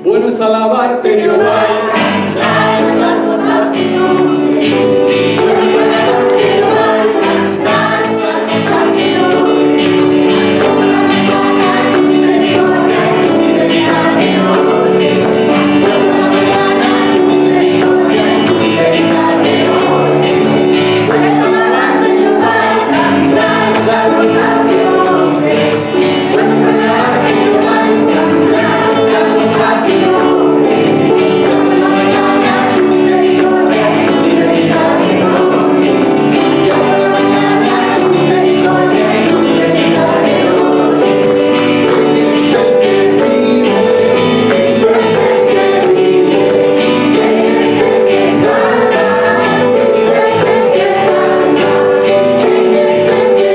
Bueno es alabarte, Jehová, y cantar salmos a tu nombre. Bueno es alabarte, Jehová, y cantar salmos a tu nombre. Toda la mañana tu misericordia y tu misericordia. Toda la mañana tu misericordia y tu misericordia. Bueno es alabarte, Jehová, y cantar salmos a tu nombre. Bueno es alabarte, Jehová, y cantar salmos a tu nombre. Toda la mañana tu misericordia y tu misericordia. Toda la mañana tu misericordia y tu misericordia. Es el que vive, es el que vive, es el que salva, es el que salva, es el que reina, es el que reina, es el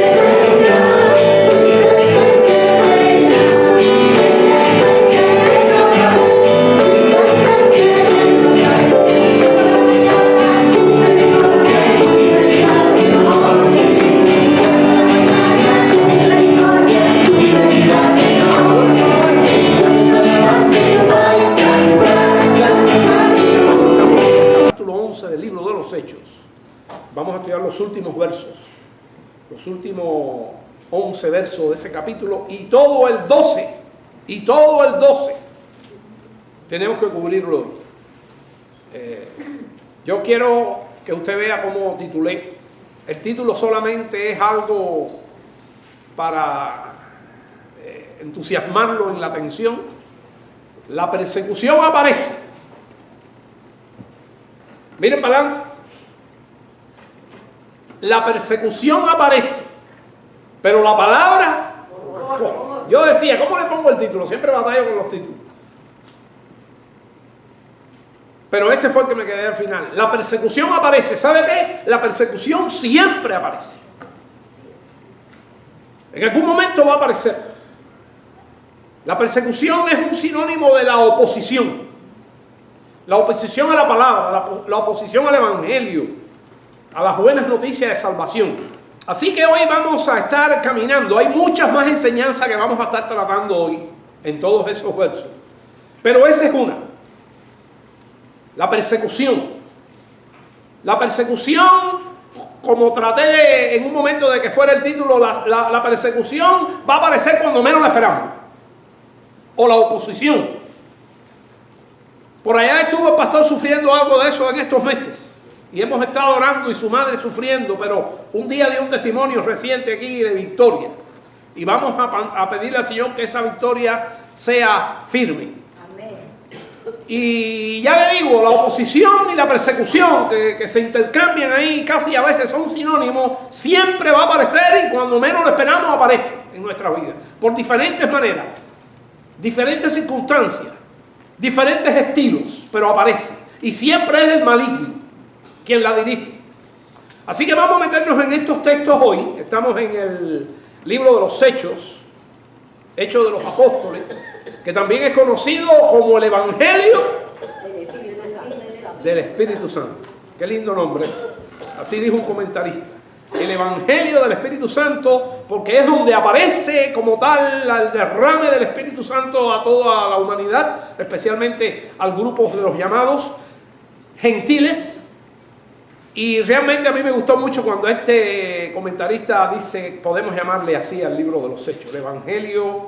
que reina, es el que reina. Toda la mañana tu misericordia y tu misericordia. Toda la mañana tu misericordia y tu misericordia. Capítulo 11 del libro de los Hechos. Vamos a estudiar los últimos versos, los últimos 11 versos de ese capítulo y todo el 12, tenemos que cubrirlo hoy. Yo quiero que usted vea cómo titulé. El título solamente es algo para entusiasmarlo en la atención. La persecución aparece. Miren para adelante. La persecución aparece, pero la palabra... Yo decía, ¿cómo le pongo el título? Siempre batallo con los títulos. Pero este fue el que me quedé al final. La persecución aparece. ¿Sabe qué? La persecución siempre aparece. En algún momento va a aparecer. La persecución es un sinónimo de la oposición. La oposición a la palabra, la oposición al evangelio, a las buenas noticias de salvación. Así que hoy vamos a estar caminando. Hay muchas más enseñanzas que vamos a estar tratando hoy en todos esos versos. Pero esa es una. La persecución. La persecución, como traté en un momento de que fuera el título, la persecución va a aparecer cuando menos la esperamos. O la oposición. Por allá estuvo el pastor sufriendo algo de eso en estos meses. Y hemos estado orando y su madre sufriendo, pero un día dio un testimonio reciente aquí de victoria. Y vamos a pedirle al Señor que esa victoria sea firme. Amén. Y ya le digo, la oposición y la persecución que se intercambian ahí, casi a veces son sinónimos, siempre va a aparecer y cuando menos lo esperamos aparece en nuestra vida. Por diferentes maneras, diferentes circunstancias, diferentes estilos, pero aparece. Y siempre es el maligno quien la dirige. Así que vamos a meternos en estos textos hoy. Estamos en el libro de los Hechos, Hechos de los Apóstoles, que también es conocido como el Evangelio del Espíritu Santo. Qué lindo nombre es. Así dijo un comentarista. El Evangelio del Espíritu Santo, porque es donde aparece como tal el derrame del Espíritu Santo a toda la humanidad, especialmente al grupo de los llamados gentiles. Y realmente a mí me gustó mucho cuando este comentarista dice, podemos llamarle así al libro de los Hechos, el Evangelio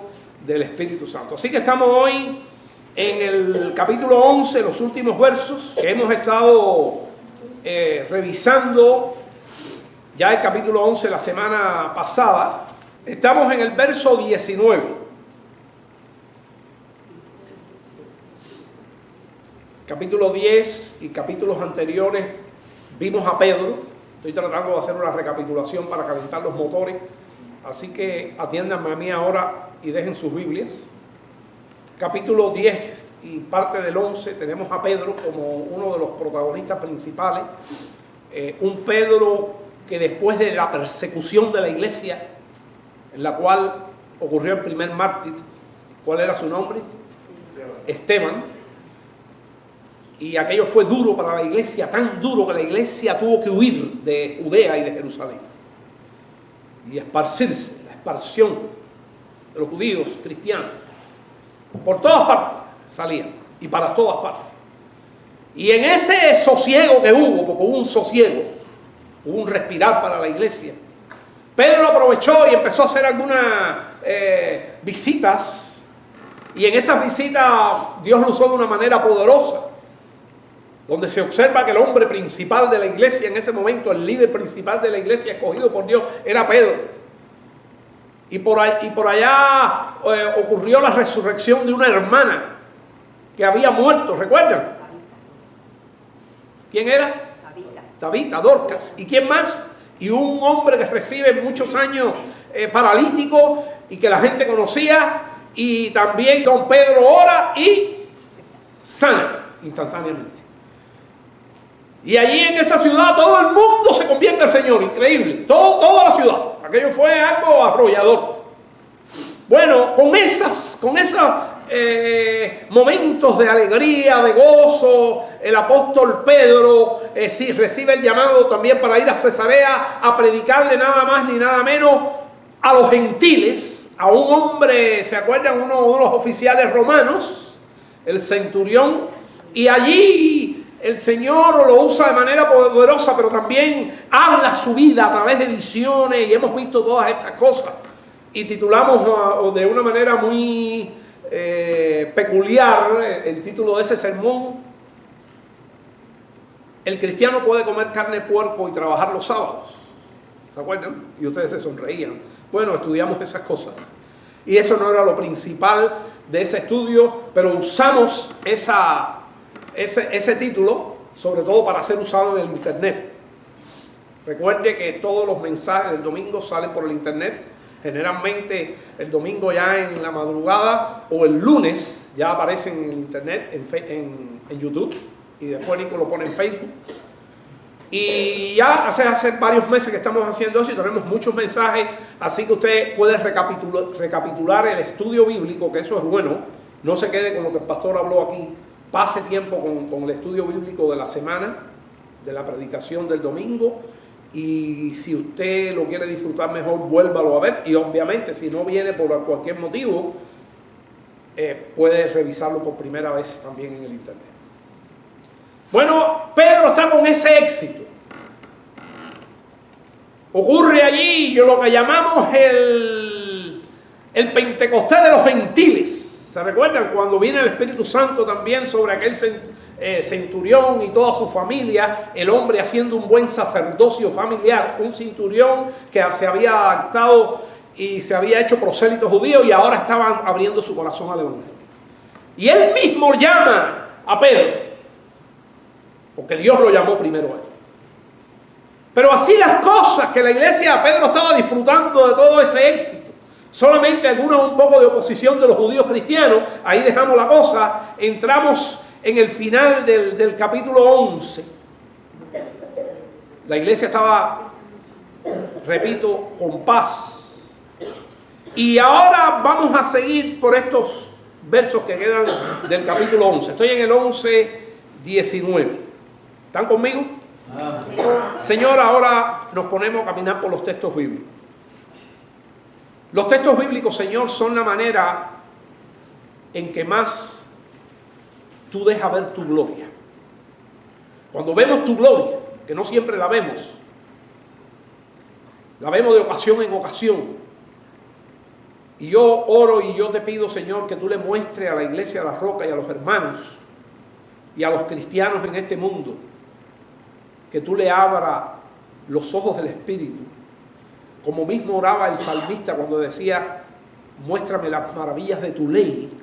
del Espíritu Santo. Así que estamos hoy en el capítulo 11, los últimos versos, que hemos estado revisando ya el capítulo 11 la semana pasada. Estamos en el verso 19. Capítulo 10 y capítulos anteriores vimos a Pedro. Estoy tratando de hacer una recapitulación para calentar los motores. Así que atiéndanme a mí ahora y dejen sus Biblias. Capítulo 10 y parte del 11 tenemos a Pedro como uno de los protagonistas principales. Un Pedro que después de la persecución de la iglesia, en la cual ocurrió el primer mártir, ¿cuál era su nombre? Esteban. Y aquello fue duro para la iglesia, tan duro que la iglesia tuvo que huir de Judea y de Jerusalén y esparcirse, la expansión de los judíos cristianos por todas partes. salían, y para todas partes. Y en ese sosiego que hubo, porque hubo un sosiego, hubo un respirar para la iglesia, Pedro aprovechó y empezó a hacer algunas visitas, y en esas visitas Dios lo usó de una manera poderosa, donde se observa que el hombre principal de la iglesia en ese momento, el líder principal de la iglesia escogido por Dios, era Pedro. Y por allá ocurrió la resurrección de una hermana que había muerto, ¿recuerdan? ¿Quién era? Tabita, Dorcas. ¿Y quién más? Y un hombre que recibe muchos años paralítico y que la gente conocía, y también don Pedro ora y sana instantáneamente. Y allí en esa ciudad todo el mundo se convierte al Señor, increíble, toda la ciudad. Aquello fue algo arrollador. Bueno, con esos momentos de alegría, de gozo, el apóstol Pedro sí recibe el llamado también para ir a Cesarea a predicarle nada más ni nada menos a los gentiles, a un hombre, ¿se acuerdan? Uno de los oficiales romanos, el centurión, y allí el Señor lo usa de manera poderosa, pero también habla su vida a través de visiones, y hemos visto todas estas cosas. Y titulamos de una manera muy peculiar el título de ese sermón: el cristiano puede comer carne de puerco y trabajar los sábados. ¿Se acuerdan? Y ustedes se sonreían. Bueno, estudiamos esas cosas. Y eso no era lo principal de ese estudio, pero usamos ese título, sobre todo para ser usado en el internet. Recuerde que todos los mensajes del domingo salen por el internet. Generalmente el domingo ya en la madrugada o el lunes ya aparecen en el internet, en YouTube, y después Nico lo pone en Facebook. Y ya hace varios meses que estamos haciendo eso y tenemos muchos mensajes, así que usted puede recapitular el estudio bíblico, que eso es bueno. No se quede con lo que el pastor habló aquí, pase tiempo con el estudio bíblico de la semana, de la predicación del domingo, y si usted lo quiere disfrutar mejor, vuélvalo a ver, y obviamente si no viene por cualquier motivo, puede revisarlo por primera vez también en el internet. Bueno, Pedro está con ese éxito. Ocurre allí lo que llamamos el Pentecostés de los gentiles. ¿Se recuerdan? Cuando viene el Espíritu Santo también sobre aquel centurión y toda su familia, el hombre haciendo un buen sacerdocio familiar, un centurión que se había adaptado y se había hecho prosélito judío y ahora estaban abriendo su corazón al evangelio. Y él mismo llama a Pedro, porque Dios lo llamó primero a él. Pero así las cosas, que la iglesia, Pedro estaba disfrutando de todo ese éxito. Solamente un poco de oposición de los judíos cristianos, ahí dejamos la cosa, entramos en el final del capítulo 11. La iglesia estaba, repito, con paz. Y ahora vamos a seguir por estos versos que quedan del capítulo 11. Estoy en el 11:19. ¿Están conmigo? Señor, ahora nos ponemos a caminar por los textos bíblicos. Los textos bíblicos, Señor, son la manera en que más tú dejas ver tu gloria. Cuando vemos tu gloria, que no siempre la vemos de ocasión en ocasión. Y yo oro y yo te pido, Señor, que tú le muestres a la iglesia de La Roca y a los hermanos y a los cristianos en este mundo, que tú le abras los ojos del Espíritu, como mismo oraba el salmista cuando decía: muéstrame las maravillas de tu ley.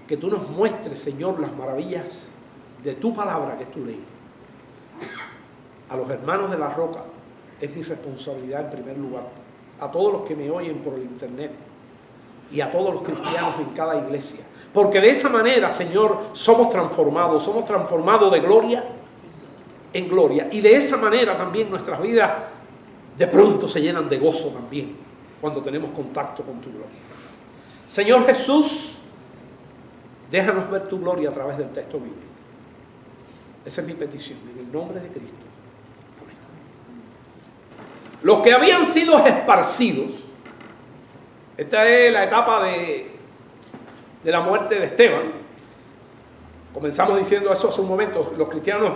Que tú nos muestres, Señor, las maravillas de tu palabra, que es tu ley. A los hermanos de La Roca es mi responsabilidad en primer lugar, a todos los que me oyen por el internet y a todos los cristianos en cada iglesia, porque de esa manera, Señor, somos transformados de gloria en gloria, y de esa manera también nuestras vidas de pronto se llenan de gozo también cuando tenemos contacto con tu gloria. Señor Jesús, déjanos ver tu gloria a través del texto bíblico. Esa es mi petición, en el nombre de Cristo. Amén. Los que habían sido esparcidos, esta es la etapa de la muerte de Esteban, Comenzamos diciendo eso hace un momento, los cristianos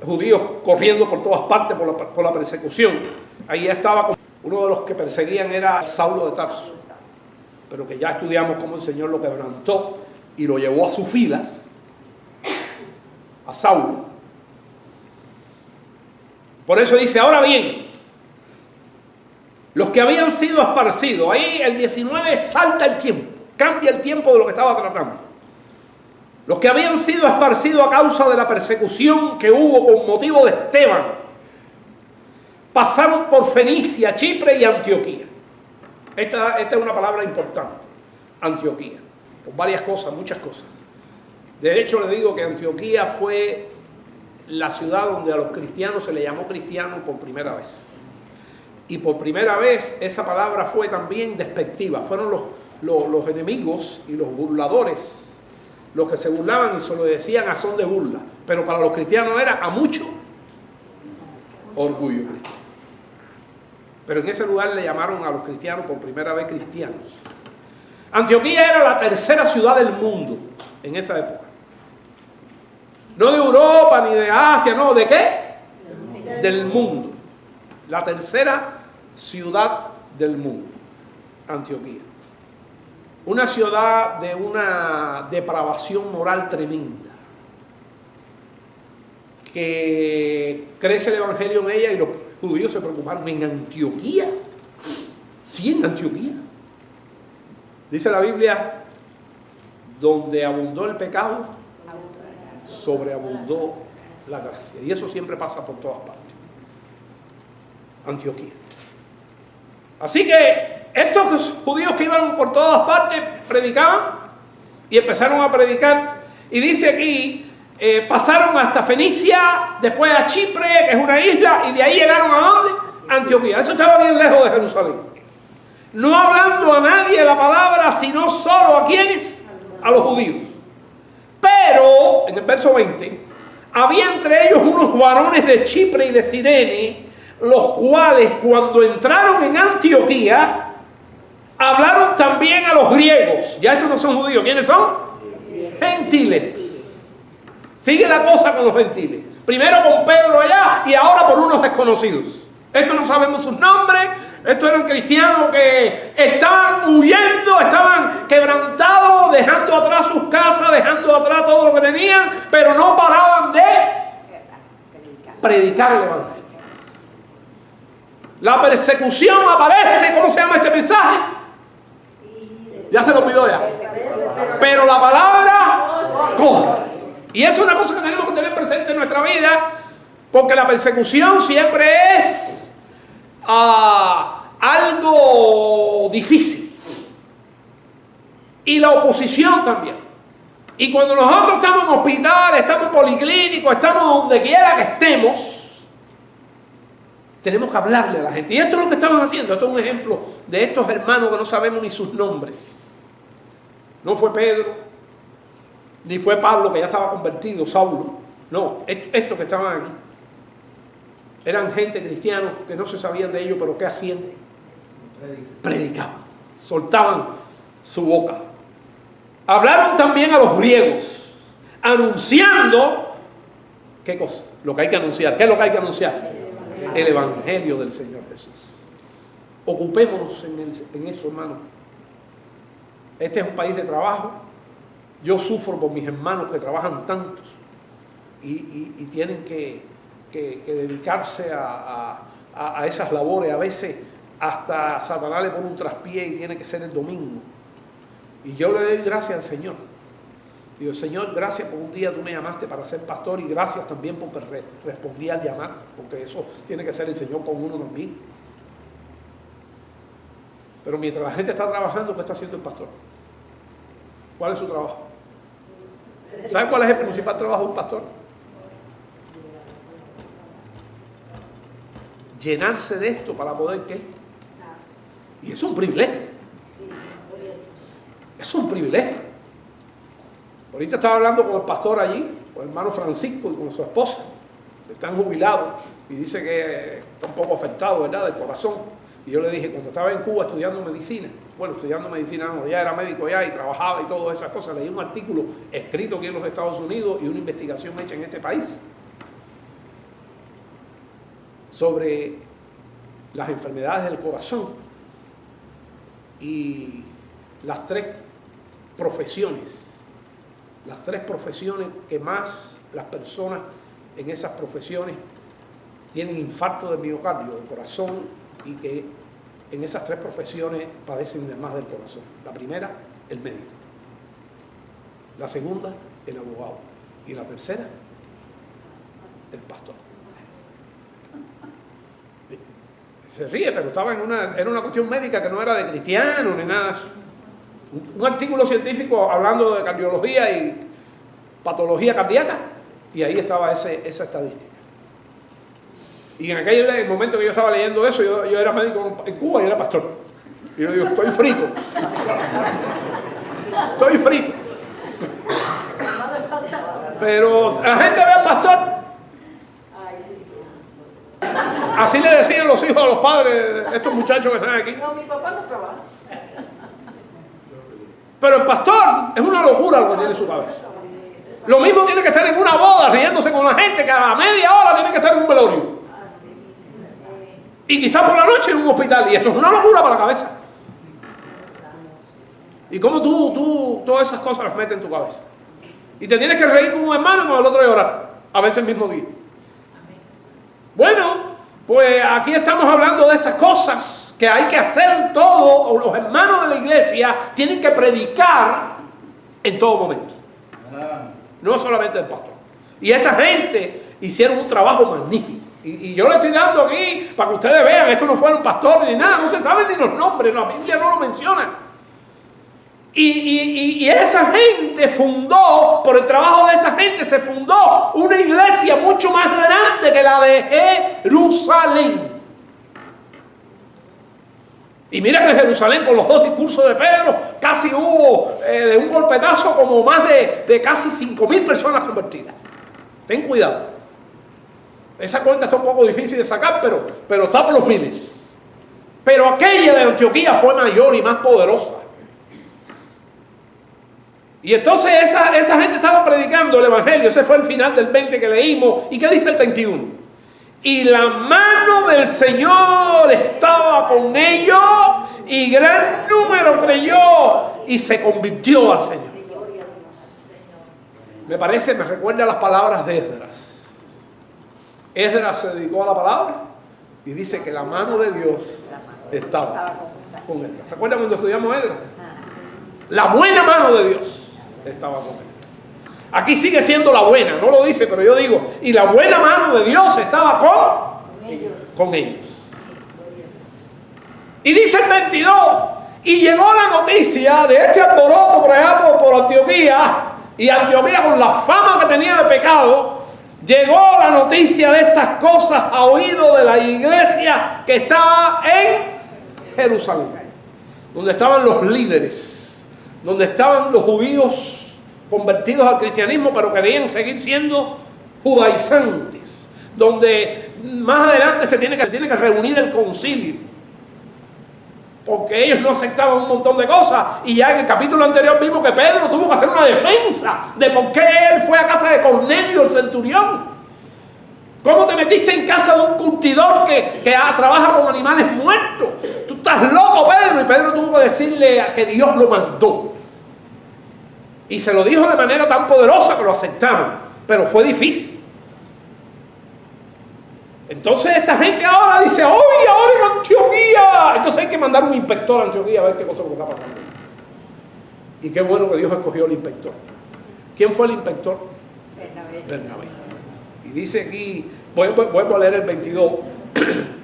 judíos corriendo por todas partes por la persecución. Ahí estaba uno de los que perseguían, era Saulo de Tarso, pero que ya estudiamos cómo el Señor lo quebrantó y lo llevó a sus filas, a Saulo. Por eso dice, ahora bien, los que habían sido esparcidos, ahí el 19 salta el tiempo, cambia el tiempo de lo que estaba tratando. Los que habían sido esparcidos a causa de la persecución que hubo con motivo de Esteban, pasaron por Fenicia, Chipre y Antioquía. Esta es una palabra importante, Antioquía, por varias cosas, muchas cosas. De hecho, le digo que Antioquía fue la ciudad donde a los cristianos se le llamó cristiano por primera vez. Y por primera vez esa palabra fue también despectiva. Fueron los enemigos y los burladores los que se burlaban y se lo decían a son de burla. Pero para los cristianos era a mucho orgullo cristiano. Pero en ese lugar le llamaron a los cristianos por primera vez cristianos. Antioquía era la tercera ciudad del mundo en esa época. No de Europa ni de Asia, no, ¿de qué? Del mundo. La tercera ciudad del mundo, Antioquía. Una ciudad de una depravación moral tremenda, que crece el evangelio en ella y los judíos se preocuparon. ¿En Antioquía? Sí, en Antioquía. Dice la Biblia, donde abundó el pecado, sobreabundó la gracia. Y eso siempre pasa por todas partes. Antioquía. Así que estos judíos que iban por todas partes predicaban y empezaron a predicar. Y dice aquí, pasaron hasta Fenicia, después a Chipre, que es una isla, y de ahí llegaron ¿a dónde? A Antioquía. Eso estaba bien lejos de Jerusalén. No hablando a nadie la palabra, sino solo a quienes, a los judíos. Pero, en el verso 20, había entre ellos unos varones de Chipre y de Cirene, los cuales cuando entraron en Antioquía, hablaron también a los griegos. Ya estos no son judíos, ¿quiénes son? Gentiles. Sigue la cosa con los gentiles. Primero con Pedro allá y ahora por unos desconocidos. Estos no sabemos sus nombres. Estos eran cristianos que estaban huyendo, estaban quebrantados, dejando atrás sus casas, dejando atrás todo lo que tenían, pero no paraban de predicar el evangelio. La persecución aparece. ¿Cómo se llama este mensaje? Ya se lo olvidó ya. Pero la palabra corre. Y eso es una cosa que tenemos que tener presente en nuestra vida, porque la persecución siempre es algo difícil. Y la oposición también. Y cuando nosotros estamos en hospitales, estamos en policlínicos, estamos donde quiera que estemos, tenemos que hablarle a la gente. Y esto es lo que estaban haciendo. Esto es un ejemplo de estos hermanos que no sabemos ni sus nombres. No fue Pedro, ni fue Pablo, que ya estaba convertido, Saulo. No, estos que estaban aquí eran gente cristianos que no se sabían de ellos, pero ¿qué hacían? Predicaban, soltaban su boca. Hablaron también a los griegos, anunciando, ¿qué cosa? Lo que hay que anunciar. ¿Qué es lo que hay que anunciar? El evangelio del Señor Jesús. Ocupémonos en eso, hermano. Este es un país de trabajo. Yo sufro por mis hermanos que trabajan tantos y tienen que dedicarse a esas labores. A veces hasta Satanás le pone un traspié y tiene que ser el domingo. Y yo le doy gracias al Señor. Digo, Señor, gracias por un día tú me llamaste para ser pastor, y gracias también porque respondí al llamar, porque eso tiene que ser el Señor con uno también. Pero mientras la gente está trabajando, ¿qué está haciendo el pastor? ¿Cuál es su trabajo? ¿Sabe cuál es el principal trabajo de un pastor? Llenarse de esto para poder ¿qué? Y es un privilegio. Es un privilegio. Ahorita estaba hablando con el pastor allí, con el hermano Francisco y con su esposa. Están jubilados y dice que está un poco afectado, ¿verdad?, del corazón. Y yo le dije, cuando estaba en Cuba estudiando medicina, bueno, estudiando medicina no, ya era médico ya y trabajaba y todas esas cosas, leí un artículo escrito aquí en los Estados Unidos y una investigación hecha en este país sobre las enfermedades del corazón y las tres profesiones que más las personas en esas profesiones tienen infarto de miocardio, del corazón, y que en esas tres profesiones padecen más del corazón. La primera, el médico. La segunda, el abogado. Y la tercera, el pastor. Se ríe, pero estaba era una cuestión médica que no era de cristiano ni nada. Un artículo científico hablando de cardiología y patología cardíaca, y ahí estaba esa estadística. Y en aquel momento que yo estaba leyendo eso, yo era médico en Cuba y era pastor. Y yo digo, estoy frito. Estoy frito. Pero la gente ve al pastor. Así le decían los hijos a los padres, estos muchachos que están aquí. No, mi papá no trabaja. Pero el pastor es una locura lo que tiene en su cabeza. Lo mismo tiene que estar en una boda riéndose con la gente, que a la media hora tiene que estar en un velorio. Y quizás por la noche en un hospital. Y eso es una locura para la cabeza. Y cómo tú todas esas cosas las metes en tu cabeza. Y te tienes que reír con un hermano y con el otro llorar. A veces el mismo día. Bueno, pues aquí estamos hablando de estas cosas que hay que hacer en todo. Los hermanos de la iglesia tienen que predicar en todo momento. No solamente el pastor. Y esta gente hicieron un trabajo magnífico. Y yo le estoy dando aquí para que ustedes vean, estos no fueron pastores ni nada, no se saben ni los nombres, la Biblia no lo menciona. Y esa gente fundó, por el trabajo de esa gente se fundó una iglesia mucho más grande que la de Jerusalén. Y mira que en Jerusalén, con los dos discursos de Pedro, casi hubo de un golpetazo como más de casi 5.000 personas convertidas. Ten cuidado. Esa cuenta está un poco difícil de sacar, pero está por los miles. Pero aquella de Antioquía fue mayor y más poderosa. Y entonces esa gente estaba predicando el evangelio. Ese fue el final del 20 que leímos. ¿Y qué dice el 21? Y la mano del Señor estaba con ellos y gran número creyó y se convirtió al Señor. Me recuerda a las palabras de Esdras. Esdras se dedicó a la palabra y dice que la mano de Dios estaba con Esdras. ¿Se acuerdan cuando estudiamos Esdras? La buena mano de Dios estaba con él. Aquí sigue siendo la buena, no lo dice, pero yo digo, y la buena mano de Dios estaba con ellos. Y dice el 22, y llegó la noticia de este alboroto por allá por Antioquía, y Antioquía con la fama que tenía de pecado, llegó la noticia de estas cosas a oído de la iglesia que estaba en Jerusalén, donde estaban los líderes, donde estaban los judíos convertidos al cristianismo, pero querían seguir siendo judaizantes, donde más adelante se tiene que reunir el concilio, porque ellos no aceptaban un montón de cosas, y ya en el capítulo anterior vimos que Pedro tuvo que hacer una defensa de por qué él fue a casa de Cornelio, el centurión. ¿Cómo te metiste en casa de un curtidor que trabaja con animales muertos? Tú estás loco, Pedro. Y Pedro tuvo que decirle a que Dios lo mandó. Y se lo dijo de manera tan poderosa que lo aceptaron. Pero fue difícil. Entonces esta gente ahora dice, ¡oye, ahora en Antioquía! Entonces hay que mandar un inspector a Antioquía a ver qué cosa está pasando. Y qué bueno que Dios escogió al inspector. ¿Quién fue el inspector? Bernabé. Y dice aquí, vuelvo a leer el 22.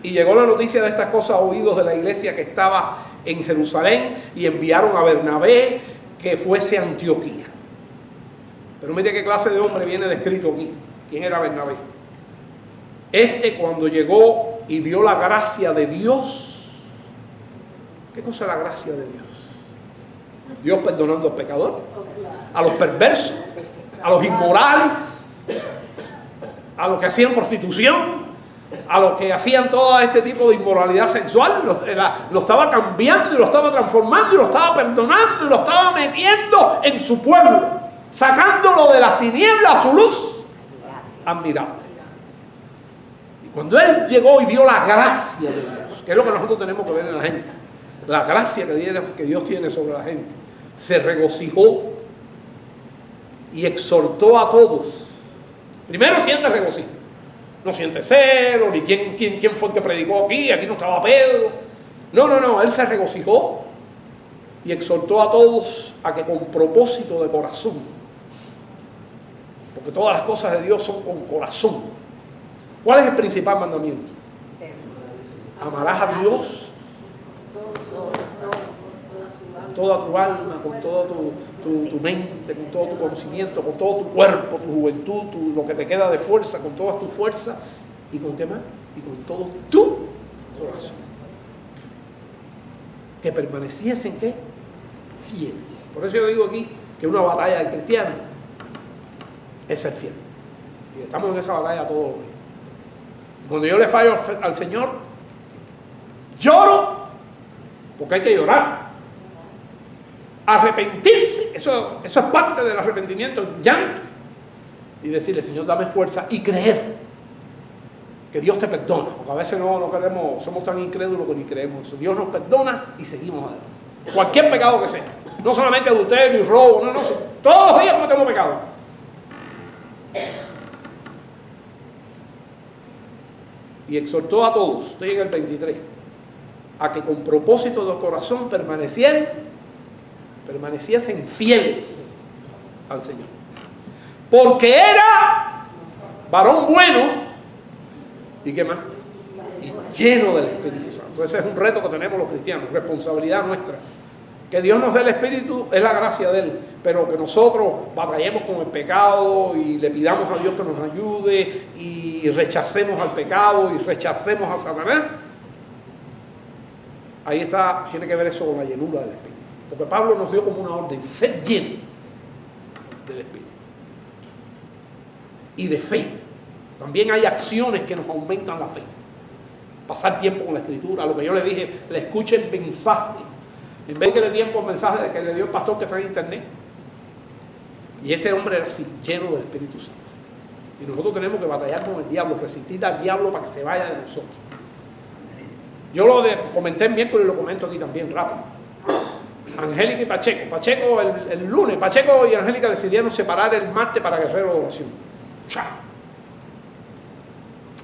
Y llegó la noticia de estas cosas a oídos de la iglesia que estaba en Jerusalén y enviaron a Bernabé que fuese a Antioquía. Pero mire qué clase de hombre viene descrito aquí. ¿Quién era Bernabé? Cuando llegó y vio la gracia de Dios. ¿Qué cosa es la gracia de Dios? Dios perdonando al pecador, a los perversos, a los inmorales, a los que hacían prostitución, a los que hacían todo este tipo de inmoralidad sexual, lo estaba cambiando y lo estaba transformando y lo estaba perdonando y lo estaba metiendo en su pueblo, sacándolo de las tinieblas a su luz admirable. Y cuando él llegó y vio la gracia de Dios, que es lo que nosotros tenemos que ver en la gente, la gracia que Dios tiene sobre la gente, se regocijó y exhortó a todos. Primero siente regocijo. No siente celo, ni quién fue el que predicó aquí no estaba Pedro. No, él se regocijó y exhortó a todos a que con propósito de corazón, porque todas las cosas de Dios son con corazón. ¿Cuál es el principal mandamiento? Amarás a Dios con toda tu alma, con toda tu mente, con todo tu conocimiento, con todo tu cuerpo, tu juventud, lo que te queda de fuerza, con toda tu fuerza. ¿Y con qué más? Y con todo tu corazón. Que permaneciesen, ¿qué? Fieles. Por eso yo digo aquí que una batalla del cristiano es ser fiel. Y estamos en esa batalla todos los días. Y cuando yo le fallo al Señor, lloro, porque hay que llorar. Arrepentirse, eso es parte del arrepentimiento, llanto, y decirle: Señor, dame fuerza, y creer que Dios te perdona, porque a veces no queremos, somos tan incrédulos que ni creemos eso. Dios nos perdona y seguimos adelante, cualquier pecado que sea, no solamente adulterio y robo, no, todos los días cometemos pecado. Y exhortó a todos, estoy en el 23, a que con propósito de corazón permaneciesen fieles al Señor, porque era varón bueno, ¿y qué más? Y lleno del Espíritu Santo. Ese es un reto que tenemos los cristianos, responsabilidad nuestra. Que Dios nos dé el Espíritu es la gracia de Él, pero que nosotros batallemos con el pecado y le pidamos a Dios que nos ayude y rechacemos al pecado y rechacemos a Satanás. Ahí está, tiene que ver eso con la llenura del Espíritu. Porque Pablo nos dio como una orden: ser lleno del Espíritu y de fe. También hay acciones que nos aumentan la fe. Pasar tiempo con la Escritura, lo que yo le dije, le escuche el mensaje, en vez de que le tiempo el mensaje que le dio el pastor que está en internet. Y este hombre era así, lleno del Espíritu Santo. Y nosotros tenemos que batallar con el diablo, resistir al diablo para que se vaya de nosotros. Yo comenté el miércoles y lo comento aquí también rápido. Angélica y Pacheco el lunes, Pacheco y Angélica decidieron separar el martes para guerrero de oración. ¡Chao!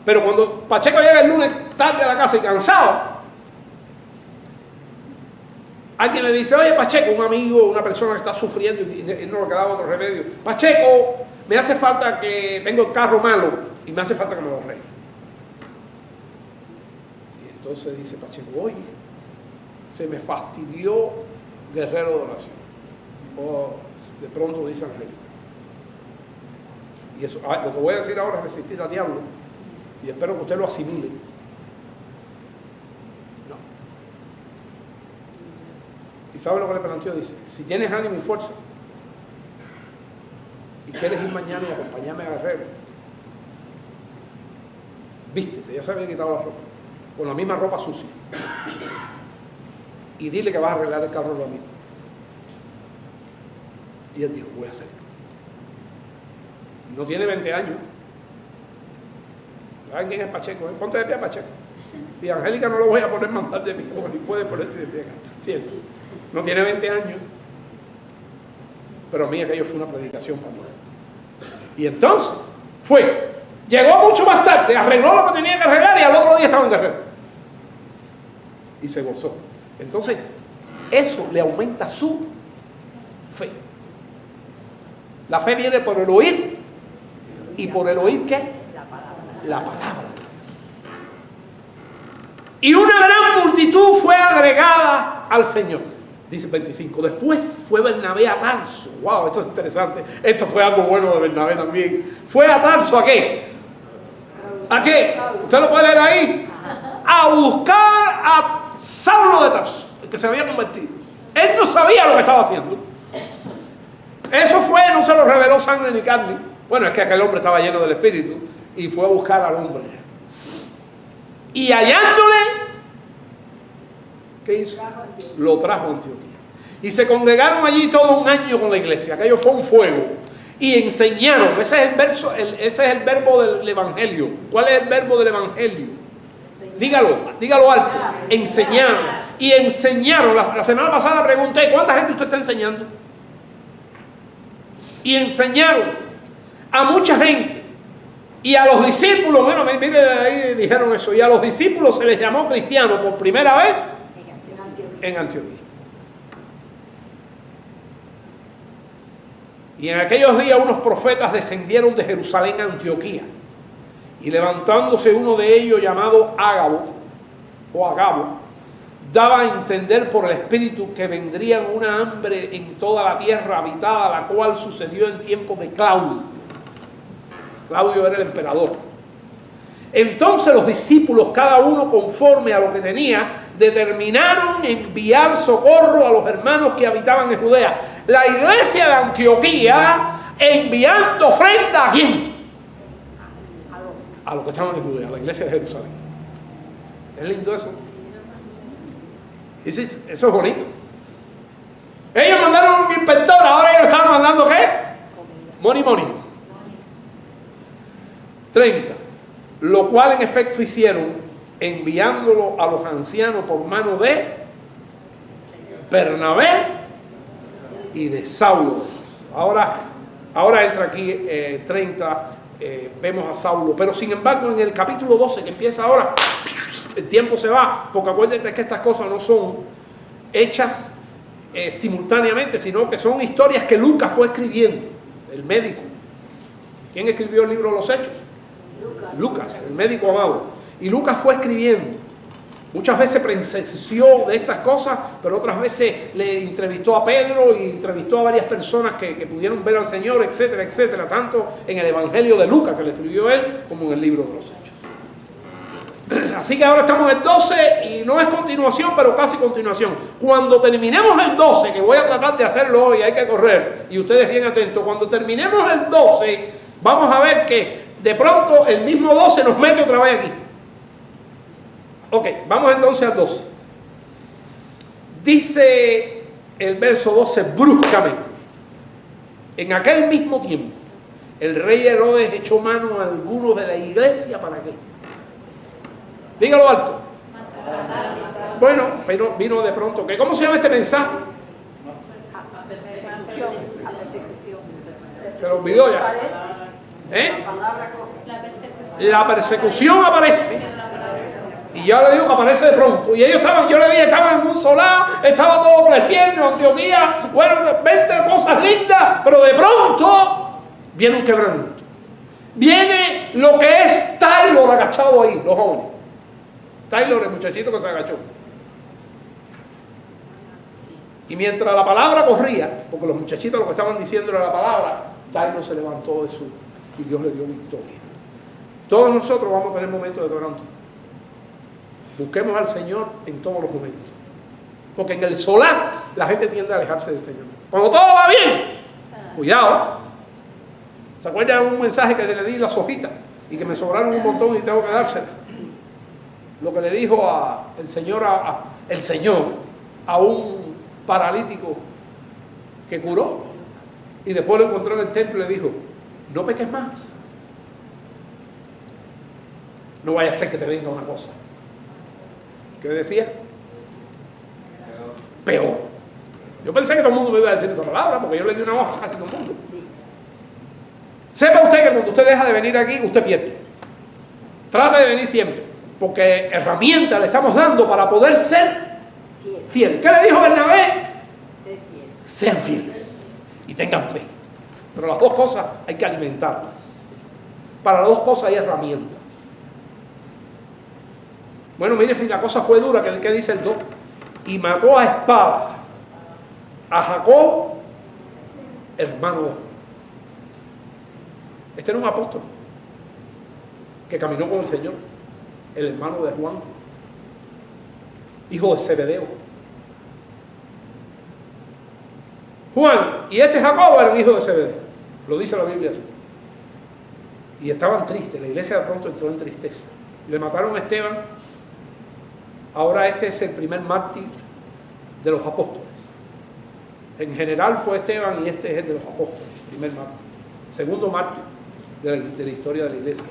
Pero cuando Pacheco llega el lunes tarde a la casa y cansado, alguien le dice: oye, Pacheco, un amigo, una persona que está sufriendo y no le quedaba otro remedio: Pacheco, me hace falta que tengo el carro malo y me hace falta que me lo arregle. Y entonces dice Pacheco: oye, se me fastidió guerrero de oración. De pronto dice Angélica. Y eso, lo que voy a decir ahora es resistir al diablo, y espero que usted lo asimile. No. ¿Y sabe lo que le planteó? Dice: si tienes ánimo y fuerza y quieres ir mañana y acompañarme a Guerrero, vístete, ya se había quitado la ropa, con la misma ropa sucia, y dile que vas a arreglar el carro lo mismo. Y él dijo: voy a hacerlo. No tiene 20 años. ¿Saben quién es Pacheco? Ponte de pie, Pacheco. Y a Angélica no lo voy a poner mandar de mí, porque ni puede ponerse de pie. ¿Cierto? No tiene 20 años. Pero a mí aquello fue una predicación para mí. Y entonces llegó mucho más tarde, arregló lo que tenía que arreglar y al otro día estaba en Guerrero. Y se gozó. Entonces, eso le aumenta su fe. La fe viene por el oír, y por el oír, ¿qué? La palabra. Y una gran multitud fue agregada al Señor. Dice 25. Después fue Bernabé a Tarso. Wow, esto es interesante. Esto fue algo bueno de Bernabé también. Fue a Tarso, ¿a qué? ¿A qué? ¿Usted lo puede leer ahí? A buscar a Saulo de Tarso, el que se había convertido. Él no sabía lo que estaba haciendo. Eso no se lo reveló sangre ni carne. Bueno, es que aquel hombre estaba lleno del Espíritu y fue a buscar al hombre. Y hallándole, ¿qué hizo? Lo trajo a Antioquía. Y se congregaron allí todo un año con la iglesia. Aquello fue un fuego. Y enseñaron. Ese es el verso, ese es el verbo del evangelio. ¿Cuál es el verbo del evangelio? Dígalo alto. Enseñaron. Y enseñaron. La semana pasada pregunté, ¿cuánta gente usted está enseñando? Y enseñaron a mucha gente. Y a los discípulos, bueno, mire, ahí dijeron eso. Y a los discípulos se les llamó cristianos por primera vez en Antioquía. Y en aquellos días unos profetas descendieron de Jerusalén a Antioquía. Y levantándose uno de ellos llamado Agabo, daba a entender por el Espíritu que vendría una hambre en toda la tierra habitada, la cual sucedió en tiempos de Claudio. Claudio era el emperador. Entonces los discípulos, cada uno conforme a lo que tenía, determinaron enviar socorro a los hermanos que habitaban en Judea. La iglesia de Antioquía enviando ofrenda ¿a quién? A los que estaban en Judea, a la iglesia de Jerusalén. ¿Es lindo eso? Eso es bonito. Ellos mandaron un inspector, ahora ellos estaban mandando ¿qué? Money. 30. Lo cual en efecto hicieron, enviándolo a los ancianos por mano de Bernabé y de Saulo. Ahora entra aquí 30, vemos a Saulo. Pero sin embargo en el capítulo 12 que empieza ahora, el tiempo se va, porque acuérdense que estas cosas no son hechas simultáneamente, sino que son historias que Lucas fue escribiendo, el médico. ¿Quién escribió el libro de los Hechos? Lucas, el médico amado. Y Lucas fue escribiendo. Muchas veces presenció de estas cosas, pero otras veces le entrevistó a Pedro y entrevistó a varias personas que pudieron ver al Señor, etcétera, etcétera, tanto en el Evangelio de Lucas, que le escribió él, como en el libro de los Hechos. Así que ahora estamos en el 12 y no es continuación, pero casi continuación. Cuando terminemos el 12, que voy a tratar de hacerlo hoy, hay que correr, y ustedes bien atentos, cuando terminemos el 12, vamos a ver que de pronto el mismo 12 nos mete otra vez aquí. Ok, vamos entonces al 12. Dice el verso 12 bruscamente: en aquel mismo tiempo, el rey Herodes echó mano a algunos de la iglesia. ¿Para qué? Dígalo alto. Bueno, pero vino de pronto. ¿Cómo se llama este mensaje? Se lo olvidó ya. La persecución aparece. Y ya le digo que aparece de pronto. Y ellos estaban, yo le dije, estaban en un solar, estaba todo creciendo, Antioquía, bueno, 20 cosas lindas, pero de pronto viene un quebrantamiento. Viene lo que es Taylor agachado ahí, los jóvenes. Taylor, el muchachito que se agachó. Y mientras la palabra corría, porque los muchachitos lo que estaban diciendo era la palabra, Taylor se levantó de su y Dios le dio victoria. Todos nosotros vamos a tener momentos de quebranto. Busquemos al Señor en todos los momentos. Porque en el solaz la gente tiende a alejarse del Señor. Cuando todo va bien, cuidado. ¿Se acuerdan de un mensaje que le di las hojitas? Y que me sobraron un montón y tengo que dárselas. Lo que le dijo el Señor a un paralítico que curó. Y después lo encontró en el templo y le dijo: no peques más. No vaya a ser que te venga una cosa. ¿Qué decía? Peor. Yo pensé que todo el mundo me iba a decir esa palabra, porque yo le di una hoja a casi todo el mundo. Sepa usted que cuando usted deja de venir aquí, usted pierde. Trate de venir siempre, porque herramientas le estamos dando para poder ser fieles. ¿Qué le dijo Bernabé? Sean fieles y tengan fe. Pero las dos cosas hay que alimentarlas. Para las dos cosas hay herramientas. Bueno, mire, si la cosa fue dura, ¿qué dice el 2? Y mató a espada a Jacob, hermano de Juan. Este era un apóstol que caminó con el Señor, el hermano de Juan, hijo de Zebedeo. Juan y este Jacob eran hijos de Zebedeo, lo dice la Biblia así. Y estaban tristes, la iglesia de pronto entró en tristeza. Le mataron a Esteban. Ahora este es el primer mártir de los apóstoles. En general fue Esteban y este es el de los apóstoles, primer mártir. Segundo mártir de la historia de la iglesia.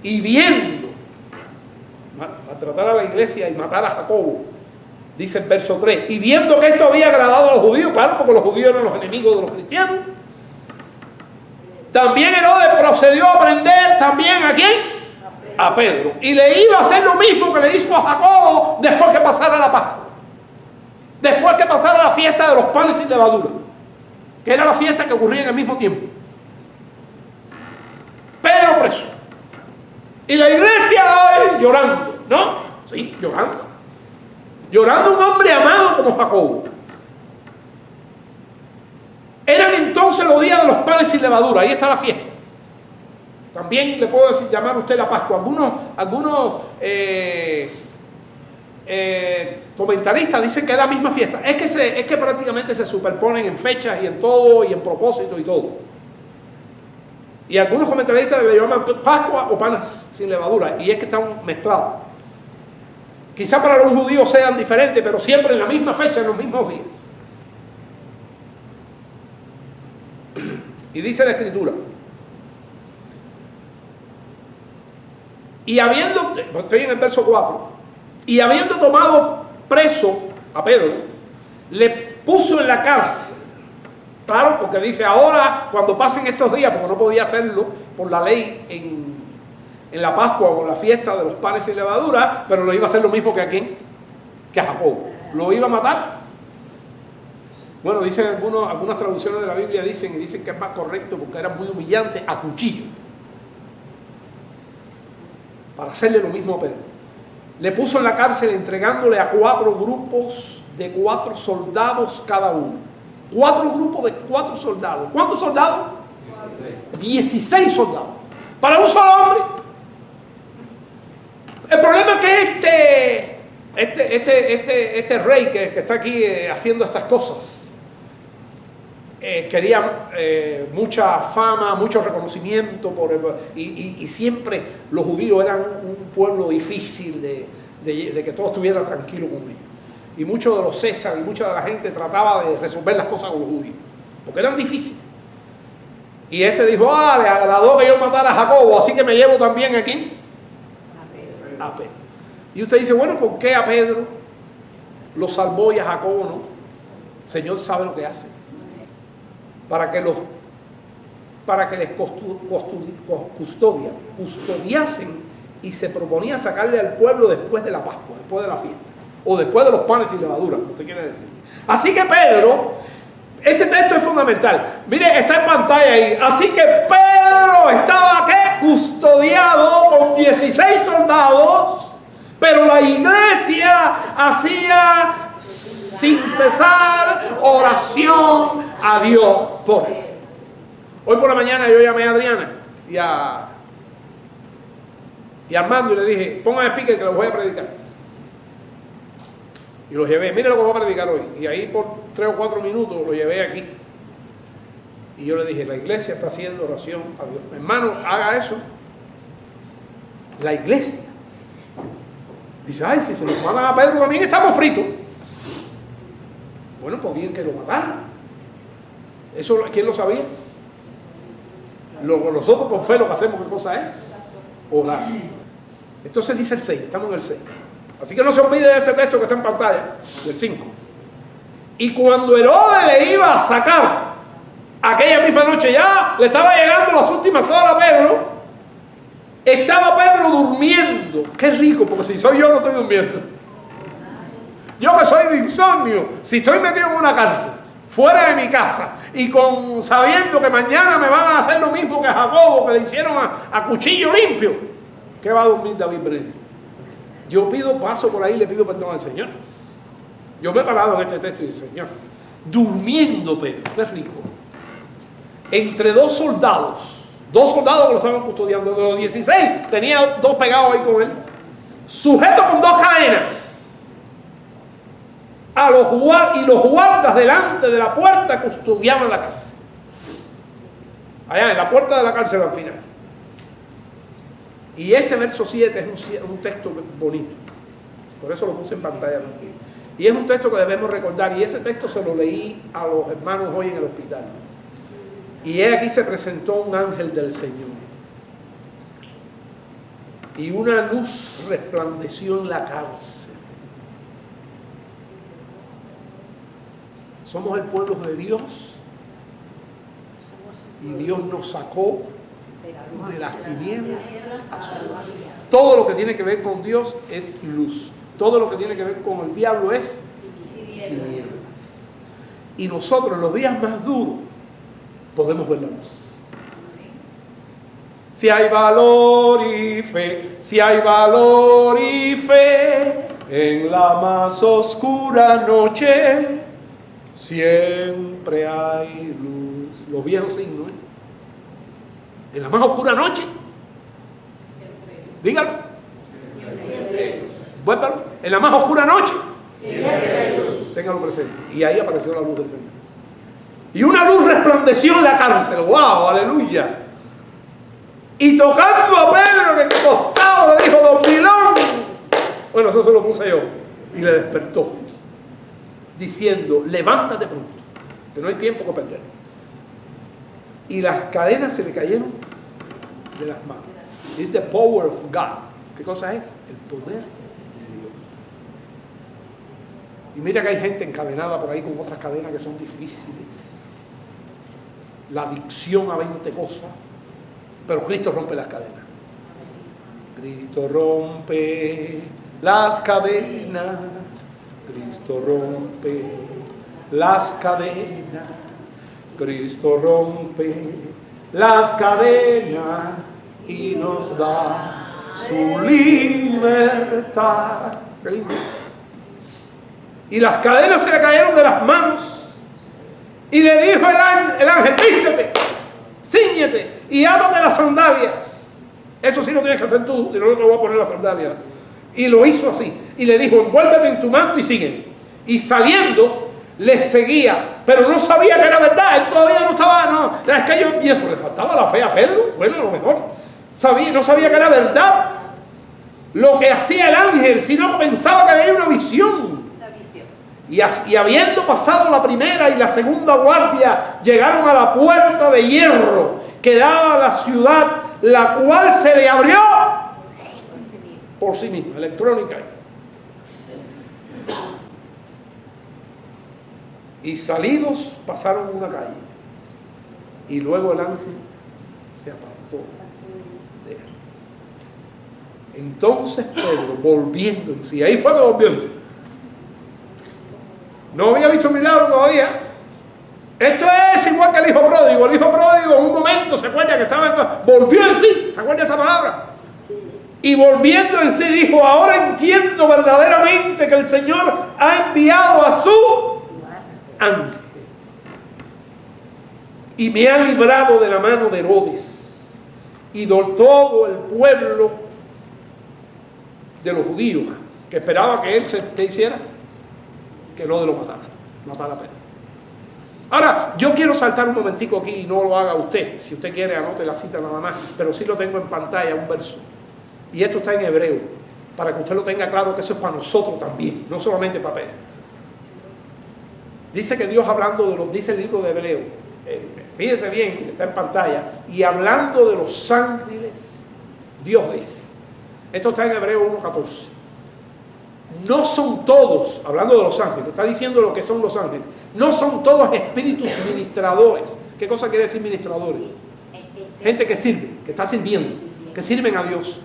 Y viendo maltratar a la iglesia y matar a Jacobo, dice el verso 3, y viendo que esto había agradado a los judíos, claro, porque los judíos eran los enemigos de los cristianos, también Herodes procedió a prender también ¿a quién? A Pedro. Y le iba a hacer lo mismo que le hizo a Jacobo después que pasara la Pascua. Después que pasara la fiesta de los panes sin levadura, que era la fiesta que ocurría en el mismo tiempo. Pedro preso. Y la iglesia hoy llorando, ¿no? Sí, llorando. Llorando un hombre amado como Jacobo. Eran entonces los días de los panes sin levadura. Ahí está la fiesta. También le puedo decir, llamar a usted la Pascua. Algunos comentaristas dicen que es la misma fiesta. Es que prácticamente se superponen en fechas y en todo y en propósito y todo. Y algunos comentaristas le llaman Pascua o panes sin levadura. Y es que están mezclados. Quizá para los judíos sean diferentes, pero siempre en la misma fecha, en los mismos días. Y dice la Escritura. Y habiendo, estoy en el verso 4, y habiendo tomado preso a Pedro, le puso en la cárcel. Claro, porque dice, ahora cuando pasen estos días, porque no podía hacerlo por la ley en la Pascua o la fiesta de los panes sin levadura, pero lo iba a hacer lo mismo que a quién, que a Jacobo. Lo iba a matar. Bueno, dicen algunas traducciones de la Biblia dicen que es más correcto porque era muy humillante, a cuchillo. Para hacerle lo mismo a Pedro. Le puso en la cárcel entregándole a 4 grupos de 4 soldados cada uno. 4 grupos de 4 soldados. ¿Cuántos soldados? 16 soldados. Para un solo hombre. El problema es que este rey que está aquí haciendo estas cosas quería mucha fama, mucho reconocimiento y siempre los judíos eran un pueblo difícil de que todo estuviera tranquilo con ellos. Y muchos de los César y mucha de la gente trataba de resolver las cosas con los judíos, porque eran difíciles. Y este dijo, le agradó que yo matara a Jacobo, así que me llevo también aquí a Pedro. Y usted dice, bueno, ¿por qué a Pedro lo salvó y a Jacobo no? El Señor sabe lo que hace. Para que les custodiasen y se proponía sacarle al pueblo después de la Pascua, después de la fiesta, o después de los panes sin levadura, como usted quiere decir. Así que Pedro, este texto es fundamental. Mire, está en pantalla ahí. Así que Pedro estaba, ¿qué? Custodiado con 16 soldados, pero la iglesia hacía sin cesar oración a Dios por él. Hoy por la mañana yo llamé a Adriana y a Armando y le dije, pongan el speaker que los voy a predicar. Y los llevé, mire lo que voy a predicar hoy. Y ahí por 3 o 4 minutos lo llevé aquí. Y yo le dije, la iglesia está haciendo oración a Dios. Hermano, haga eso. La iglesia. Dice, ay, si se nos matan a Pedro también estamos fritos. Bueno, pues bien que lo mataran. ¿Eso quién lo sabía? Nosotros por fe lo que hacemos, ¿qué cosa es? Orar. Entonces dice el 6, estamos en el 6. Así que no se olvide de ese texto que está en pantalla, del 5. Y cuando Herodes le iba a sacar, aquella misma noche ya le estaba llegando las últimas horas a Pedro, estaba Pedro durmiendo. Qué rico, porque si soy yo no estoy durmiendo. Yo que soy de insomnio, si estoy metido en una cárcel, fuera de mi casa, y sabiendo que mañana me van a hacer lo mismo que a Jacobo, que le hicieron a cuchillo limpio, ¿qué va a dormir David Brenner? Yo paso por ahí y le pido perdón al Señor. Yo me he parado en este texto y dice, Señor, durmiendo Pedro, qué rico, entre 2 soldados que lo estaban custodiando, de los 16, tenía 2 pegados ahí con él, sujeto con 2 cadenas. Y los guardas delante de la puerta custodiaban la cárcel. Allá en la puerta de la cárcel al final. Y este verso 7 es un texto bonito. Por eso lo puse en pantalla también. Y es un texto que debemos recordar. Y ese texto se lo leí a los hermanos hoy en el hospital. Y aquí se presentó un ángel del Señor. Y una luz resplandeció en la cárcel. Somos el pueblo de Dios. Y Dios nos sacó de las tinieblas a su luz. Todo lo que tiene que ver con Dios es luz. Todo lo que tiene que ver con el diablo es tinieblas. Y nosotros en los días más duros podemos ver la luz. Si hay valor y fe, si hay valor y fe, en la más oscura noche siempre hay luz. Los viejos signos, en la más oscura noche. Dígalo. Vuélvalo. En la más oscura noche. Téngalo presente. Y ahí apareció la luz del Señor. Y una luz resplandeció en la cárcel. ¡Wow! ¡Aleluya! Y tocando a Pedro en el costado le dijo: dormilón. Bueno, eso se lo puse yo. Y le despertó, diciendo: levántate pronto, que no hay tiempo que perder. Y las cadenas se le cayeron de las manos. It's the power of God. ¿Qué cosa es? El poder de Dios. Y mira que hay gente encadenada por ahí con otras cadenas que son difíciles. La adicción a 20 cosas. Pero Cristo rompe las cadenas. Cristo rompe las cadenas. Cristo rompe las cadenas. Cristo rompe las cadenas y nos da su libertad. Qué lindo. Y las cadenas se le cayeron de las manos. Y le dijo el ángel: vístete, cíñete y átate las sandalias. Eso sí lo tienes que hacer tú, y no te voy a poner las sandalias. Y lo hizo así. Y le dijo: envuélvete en tu manto y sígueme. Y saliendo, les seguía. Pero no sabía que era verdad. Él todavía no estaba, no. Es que yo pienso, le faltaba la fe a Pedro. Bueno, a lo mejor. No sabía que era verdad lo que hacía el ángel, sino que pensaba que había una visión. Y habiendo pasado la primera y la segunda guardia, llegaron a la puerta de hierro que daba a la ciudad, la cual se le abrió por sí misma, electrónica. Y salidos pasaron una calle. Y luego el ángel se apartó de él. Entonces Pedro, volviendo en sí, ahí fue que volvió en sí. No había visto el milagro todavía. Esto es igual que el hijo pródigo. El hijo pródigo en un momento se acuerda que estaba, volvió en sí. ¿Se acuerda esa palabra? Y volviendo en sí dijo: ahora entiendo verdaderamente que el Señor ha enviado a su ángel y me ha librado de la mano de Herodes y de todo el pueblo de los judíos, que esperaba que él ¿qué hiciera? Que Herodes lo matara a Pedro. Ahora, yo quiero saltar un momentico aquí, y no lo haga usted. Si usted quiere, anote la cita nada más, pero sí lo tengo en pantalla, un verso. Y esto está en hebreo, para que usted lo tenga claro, que eso es para nosotros también, no solamente para Pedro. Dice que Dios, hablando de los, dice el libro de Hebreo, fíjese bien, está en pantalla, y hablando de los ángeles, Dios dice, esto está en Hebreo 1:14. No son todos, hablando de los ángeles, está diciendo lo que son los ángeles, no son todos espíritus ministradores. ¿Qué cosa quiere decir ministradores? Gente que sirve, que está sirviendo, que sirven a Dios.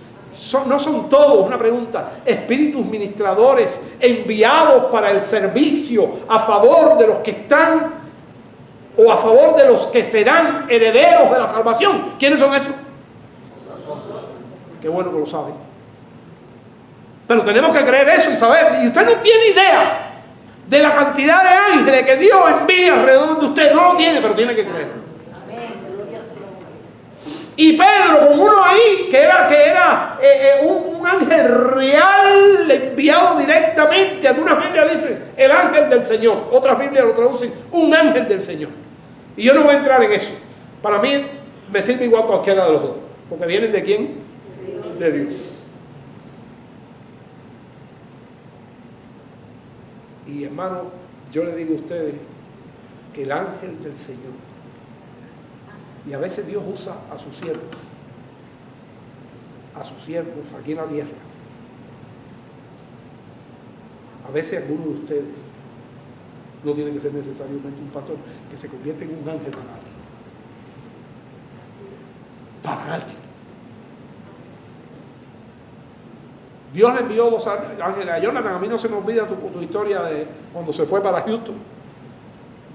No son todos, una pregunta, espíritus ministradores enviados para el servicio a favor de los que están o a favor de los que serán herederos de la salvación. ¿Quiénes son esos? Qué bueno que lo saben. Pero tenemos que creer eso y saber. Y usted no tiene idea de la cantidad de ángeles que Dios envía alrededor de usted. No lo tiene, pero tiene que creerlo. Y Pedro, con uno ahí, que era un ángel real enviado directamente. Algunas Biblias dicen el ángel del Señor. Otras Biblias lo traducen un ángel del Señor. Y yo no voy a entrar en eso. Para mí me sirve igual cualquiera de los dos. Porque vienen de quién? de Dios. Y hermano, yo le digo a ustedes que el ángel del Señor, y a veces Dios usa a sus siervos aquí en la tierra. A veces algunos de ustedes no tiene que ser necesariamente un pastor que se convierte en un ángel para alguien. Para alguien. Dios le envió 2 ángeles a Jonathan. A mí no se me olvida tu historia de cuando se fue para Houston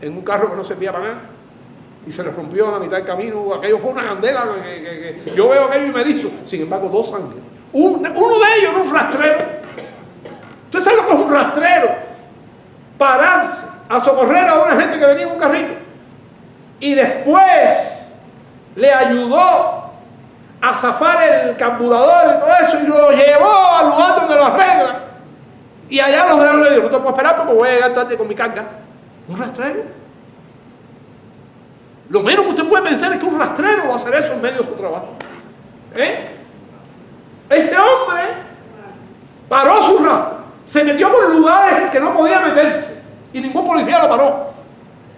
en un carro que no servía para nada y se le rompió a la mitad del camino. Aquello fue una candela que yo veo aquello y me dice. Sin embargo, 2 ángeles. Uno de ellos era un rastrero. ¿Usted sabe lo que es un rastrero? Pararse a socorrer a una gente que venía en un carrito y después le ayudó a zafar el carburador y todo eso y lo llevó al lugar donde lo arreglan y allá los dejaron. Le dijo: no te puedo esperar porque voy a llegar tarde con mi carga. ¿Un rastrero? Lo menos que usted puede pensar es que un rastrero va a hacer eso en medio de su trabajo. Ese hombre paró su rastro, se metió por lugares que no podía meterse y ningún policía lo paró.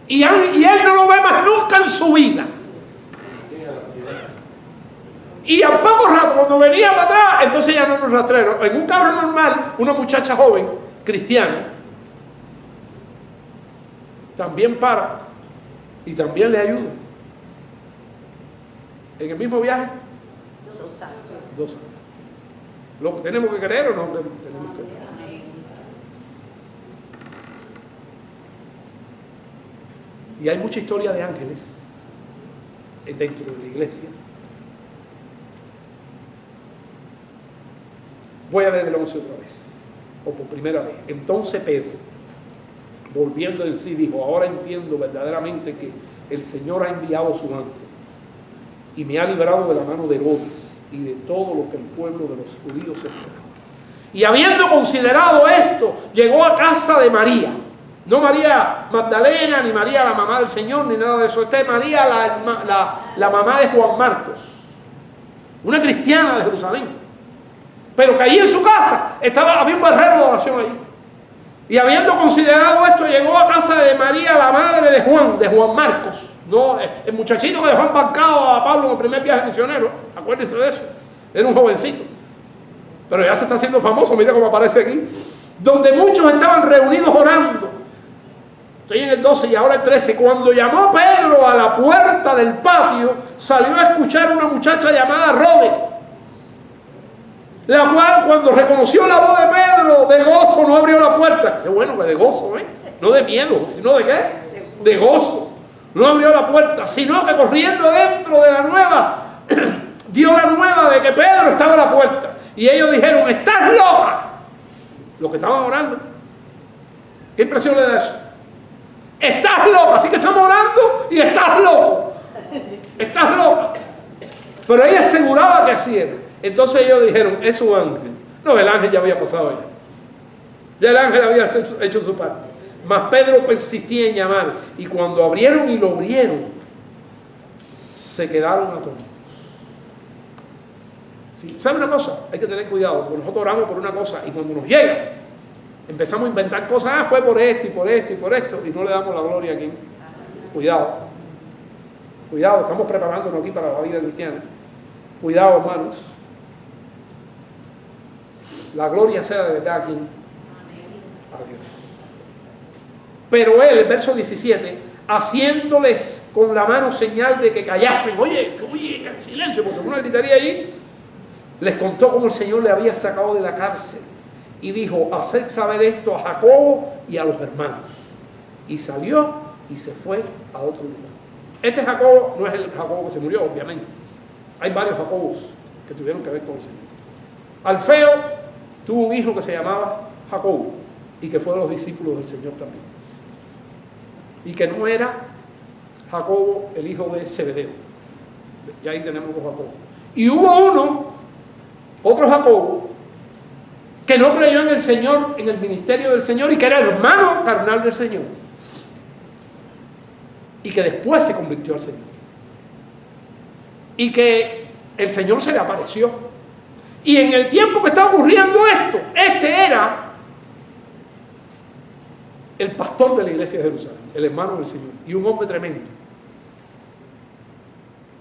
Y él no lo ve más nunca en su vida. Y al poco rato, cuando venía para atrás, entonces ya no era un rastrero. En un carro normal, una muchacha joven, cristiana, también para y también le ayuda. En el mismo viaje, 2 años. ¿Lo que tenemos que creer o no tenemos que creer? Y hay mucha historia de ángeles dentro de la iglesia. Voy a leer el 11 otra vez, o por primera vez. Entonces Pedro, volviendo en sí, dijo: ahora entiendo verdaderamente que el Señor ha enviado su ángel y me ha librado de la mano de Herodes y de todo lo que el pueblo de los judíos esperaba. Y habiendo considerado esto, llegó a casa de María. No María Magdalena, ni María la mamá del Señor, ni nada de eso. Esta es María la mamá de Juan Marcos, una cristiana de Jerusalén. Pero que allí en su casa había un barrero de oración allí. Y habiendo considerado esto, llegó a casa de María, la madre de Juan Marcos. No, el muchachito que dejó embarcado a Pablo en el primer viaje misionero. Acuérdense de eso. Era un jovencito. Pero ya se está haciendo famoso, mira cómo aparece aquí. Donde muchos estaban reunidos orando. Estoy en el 12 y ahora el 13. Cuando llamó Pedro a la puerta del patio, salió a escuchar una muchacha llamada Rode, la cual, cuando reconoció la voz de Pedro, de gozo no abrió la puerta. Qué bueno que de gozo, no de miedo, sino de qué, de gozo. No abrió la puerta, sino que corriendo dentro de la nueva, dio la nueva de que Pedro estaba a la puerta. Y ellos dijeron: estás loca. Los que estaban orando. ¿Qué impresión le da eso? Estás loca, así que estamos orando y estás loco. Estás loca. Pero ella aseguraba que así era. Entonces ellos dijeron: es su ángel. No, el ángel ya había pasado ya. Ya el ángel había hecho su parte. Mas Pedro persistía en llamar. Y cuando abrieron y lo abrieron, se quedaron atónitos. ¿Sí? ¿Sabe una cosa? Hay que tener cuidado. Porque nosotros oramos por una cosa y cuando nos llega, empezamos a inventar cosas. Fue por esto y por esto y por esto. Y no le damos la gloria a quien. Cuidado. Cuidado, estamos preparándonos aquí para la vida cristiana. Cuidado, hermanos. La gloria sea de verdad a quien. A Dios. Pero él, el verso 17, haciéndoles con la mano señal de que callasen. Oye, silencio, porque una gritaría allí. Les contó cómo el Señor le había sacado de la cárcel. Y dijo: haced saber esto a Jacobo y a los hermanos. Y salió y se fue a otro lugar. Este Jacobo no es el Jacobo que se murió, obviamente. Hay varios Jacobos que tuvieron que ver con el Señor. Alfeo tuvo un hijo que se llamaba Jacobo y que fue de los discípulos del Señor también. Y que no era Jacobo el hijo de Zebedeo. Y ahí tenemos 2 Jacobos. Y hubo otro Jacobo, que no creyó en el Señor, en el ministerio del Señor, y que era hermano carnal del Señor. Y que después se convirtió al Señor. Y que el Señor se le apareció. Y en el tiempo que estaba ocurriendo esto, este era el pastor de la iglesia de Jerusalén, el hermano del Señor, y un hombre tremendo.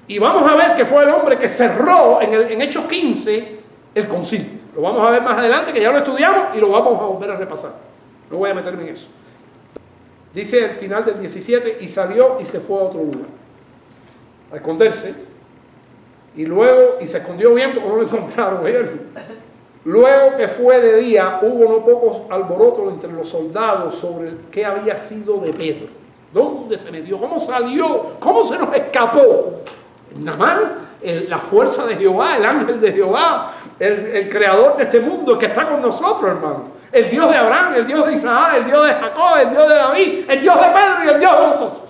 Y vamos a ver que fue el hombre que cerró en Hechos 15 el concilio. Lo vamos a ver más adelante, que ya lo estudiamos y lo vamos a volver a repasar. No voy a meterme en eso. Dice al final del 17, y salió y se fue a otro lugar a esconderse. Y luego, y se escondió bien porque no lo encontraron. Luego que fue de día, hubo no pocos alborotos entre los soldados sobre el que había sido de Pedro. ¿Dónde se metió? ¿Cómo salió? ¿Cómo se nos escapó? Nada más la fuerza de Jehová, el ángel de Jehová, el creador de este mundo, el que está con nosotros, hermano. El Dios de Abraham, el Dios de Isaac, el Dios de Jacob, el Dios de David, el Dios de Pedro y el Dios de nosotros.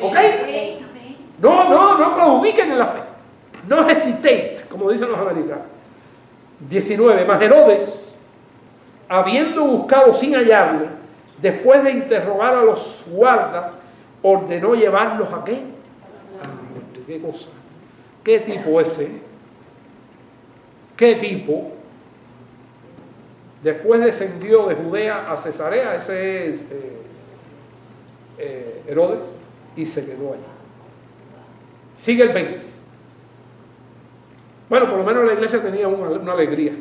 ¿Ok? No claudiquen en la fe. No hesitate, como dicen los americanos. 19. Mas Herodes, habiendo buscado sin hallarle, después de interrogar a los guardas, ordenó llevarlos ¿a qué? A la muerte. ¿Qué cosa? ¿Qué tipo ese? ¿Qué tipo? Después descendió de Judea a Cesarea, ese es Herodes, y se quedó allí. Sigue el 20. Bueno, por lo menos la iglesia tenía una alegría.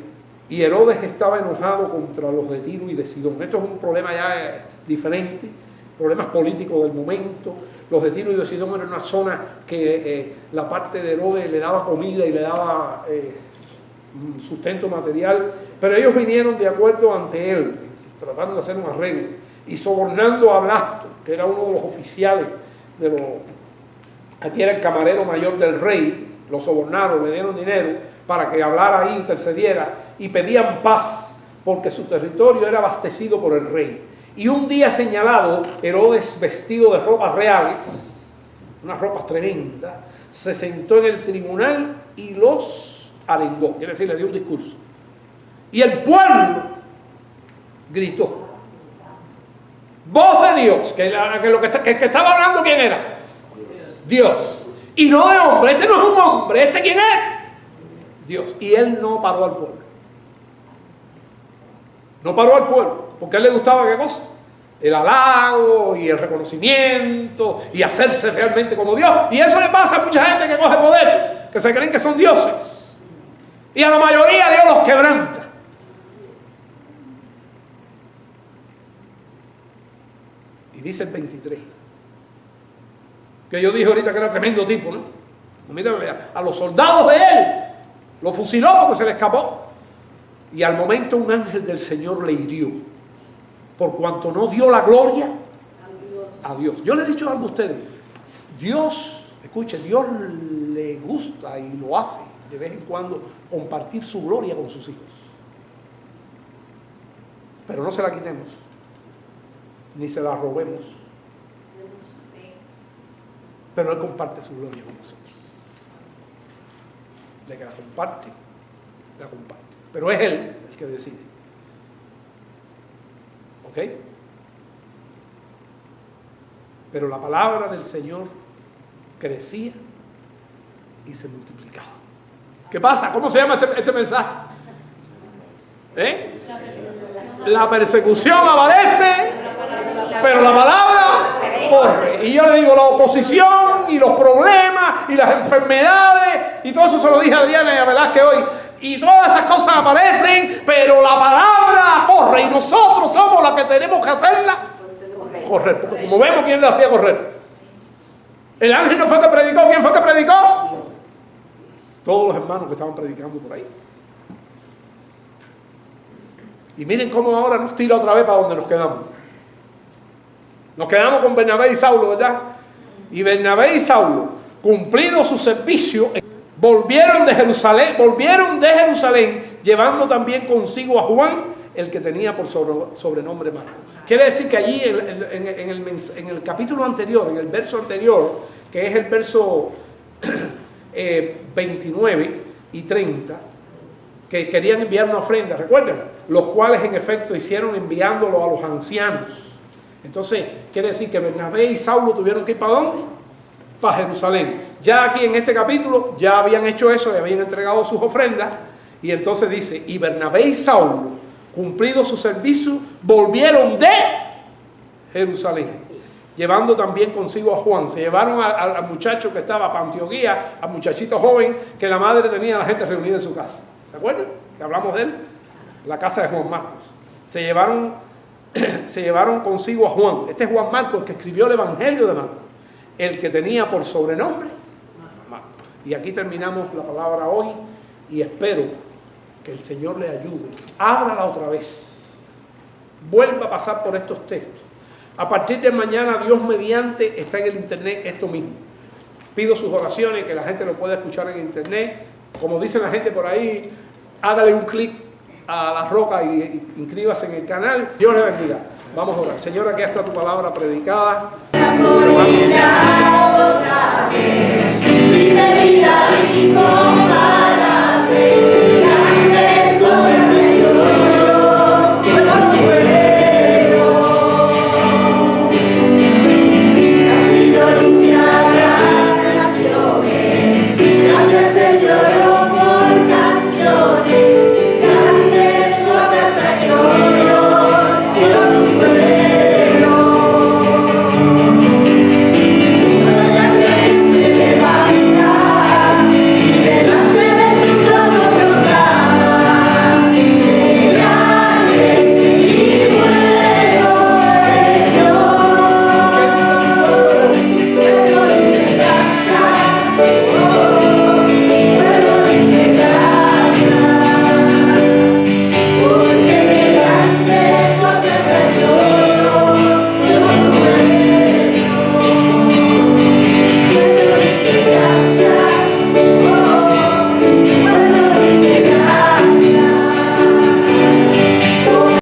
Y Herodes estaba enojado contra los de Tiro y de Sidón. Esto es un problema ya diferente, problemas políticos del momento. Los de Tiro y de Sidón eran una zona que la parte de Herodes le daba comida y le daba sustento material, pero ellos vinieron de acuerdo ante él, tratando de hacer un arreglo, y sobornando a Blasto, que era uno de los oficiales aquí era el camarero mayor del rey. Lo sobornaron, le dieron dinero para que hablara ahí, intercediera, y pedían paz porque su territorio era abastecido por el rey. Y un día señalado, Herodes, vestido de ropas reales, unas ropas tremendas, se sentó en el tribunal y los arengó, quiere decir, le dio un discurso. Y el pueblo gritó: voz de Dios, que estaba hablando, ¿quién era? Dios. Y no de hombre, este no es un hombre, ¿este quién es? Dios. Y él no paró al pueblo. No paró al pueblo, porque a él le gustaba ¿qué cosa? El halago y el reconocimiento y hacerse realmente como Dios. Y eso le pasa a mucha gente que coge poder, que se creen que son dioses. Y a la mayoría Dios los quebranta. Y dice el 23. Que yo dije ahorita que era tremendo tipo, ¿no? Mira, a los soldados de él lo fusiló porque se le escapó. Y al momento un ángel del Señor le hirió, por cuanto no dio la gloria a Dios. Yo le he dicho algo a ustedes. Dios, escuche, Dios le gusta y lo hace de vez en cuando compartir su gloria con sus hijos. Pero no se la quitemos, ni se la robemos. Pero Él comparte su gloria con nosotros. De que la comparte, la comparte. Pero es Él el que decide. ¿Ok? Pero la palabra del Señor crecía y se multiplicaba. ¿Qué pasa? ¿Cómo se llama este mensaje? La persecución aparece, pero la palabra corre. Y yo le digo, la oposición y los problemas y las enfermedades, y todo eso se lo dije a Adriana y a Velázquez hoy, y todas esas cosas aparecen, pero la palabra corre, y nosotros somos los que tenemos que hacerla correr, porque como vemos, ¿quién la hacía correr? El ángel no fue que predicó. ¿Quién fue que predicó? Todos los hermanos que estaban predicando por ahí. Y miren cómo ahora nos tira otra vez para donde nos quedamos. Nos quedamos con Bernabé y Saulo, ¿verdad? Y Bernabé y Saulo, cumplido su servicio, volvieron de Jerusalén, llevando también consigo a Juan, el que tenía por sobrenombre Marcos. Quiere decir que allí en el capítulo anterior, en el verso anterior, que es el verso 29 y 30, que querían enviar una ofrenda, recuerden, los cuales en efecto hicieron enviándolo a los ancianos. Entonces, quiere decir que Bernabé y Saulo tuvieron que ir ¿para dónde? Para Jerusalén. Ya aquí en este capítulo ya habían hecho eso, ya habían entregado sus ofrendas, Y entonces dice, y Bernabé y Saulo, cumplido su servicio, volvieron de Jerusalén, llevando también consigo a Juan. Se llevaron al muchacho que estaba para Antioquía, al muchachito joven que la madre tenía a la gente reunida en su casa. ¿Se acuerdan? Que hablamos de él. La casa de Juan Marcos. Se llevaron consigo a Juan. Este es Juan Marcos, el que escribió el Evangelio de Marcos, el que tenía por sobrenombre Marcos. Y aquí terminamos la palabra hoy y espero que el Señor le ayude. Ábrala otra vez. Vuelva a pasar por estos textos. A partir de mañana, Dios mediante, está en el internet esto mismo. Pido sus oraciones, que la gente lo pueda escuchar en internet. Como dicen la gente por ahí, hágale un clic a la roca y inscríbase en el canal. Dios le bendiga. Vamos a orar. Señor, aquí está tu palabra predicada. Fidelidad,